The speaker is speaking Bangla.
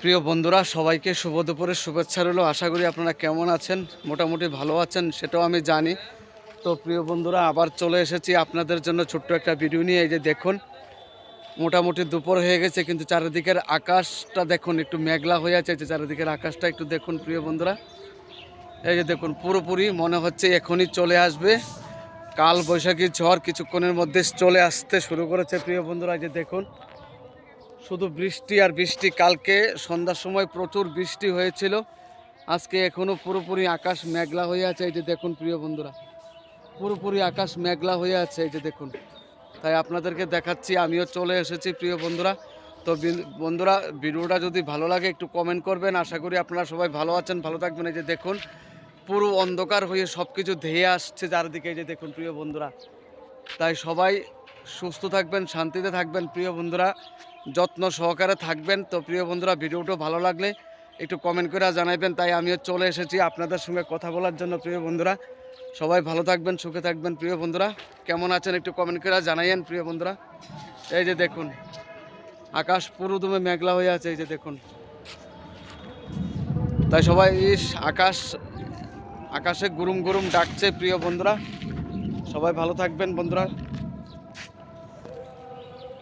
প্রিয় বন্ধুরা, সবাইকে শুভ দুপুরের শুভেচ্ছা রইল। আশা করি আপনারা কেমন আছেন, মোটামুটি ভালো আছেন, সেটাও আমি জানি। তো প্রিয় বন্ধুরা, আবার চলে এসেছি আপনাদের জন্য ছোট্ট একটা ভিডিও নিয়ে। এই যে দেখুন, মোটামুটি দুপুর হয়ে গেছে, কিন্তু চারিদিকের আকাশটা দেখুন একটু মেঘলা হয়ে আছে। যে চারিদিকের আকাশটা একটু দেখুন প্রিয় বন্ধুরা, এই যে দেখুন পুরোপুরি মনে হচ্ছে এখনই চলে আসবে কাল বৈশাখী ঝড়। কিছুক্ষণের মধ্যে চলে আসতে শুরু করেছে প্রিয় বন্ধুরা। এই যে দেখুন শুধু বৃষ্টি আর বৃষ্টি। কালকে সন্ধ্যার সময় প্রচুর বৃষ্টি হয়েছিল, আজকে এখনও পুরোপুরি আকাশ মেঘলা হয়ে আছে। এই যে দেখুন প্রিয় বন্ধুরা, পুরোপুরি আকাশ মেঘলা হয়ে আছে। এই যে দেখুন, তাই আপনাদেরকে দেখাচ্ছি, আমিও চলে এসেছি প্রিয় বন্ধুরা। তো বন্ধুরা, ভিডিওটা যদি ভালো লাগে একটু কমেন্ট করবেন। আশা করি আপনারা সবাই ভালো আছেন, ভালো থাকবেন। এই যে দেখুন পুরো অন্ধকার হয়ে সব কিছু ধেয়ে আসছে চারদিকে। এই যে দেখুন প্রিয় বন্ধুরা, তাই সবাই সুস্থ থাকবেন, শান্তিতে থাকবেন প্রিয় বন্ধুরা, যত্ন সহকারে থাকবেন। তো প্রিয় বন্ধুরা, ভিডিওটা ভালো লাগলে একটু কমেন্ট করে জানাবেন। তাই আমিও চলে এসেছি আপনাদের সঙ্গে কথা বলার জন্য প্রিয় বন্ধুরা। সবাই ভালো থাকবেন, সুখে থাকবেন প্রিয় বন্ধুরা। কেমন আছেন একটু কমেন্ট করে জানাইয়েন প্রিয় বন্ধুরা। এই যে দেখুন আকাশ পুরো দমে মেঘলা হয়ে আছে। এই যে দেখুন, তাই সবাই আকাশে গুরুম গুরুম ডাকছে প্রিয় বন্ধুরা। সবাই ভালো থাকবেন বন্ধুরা।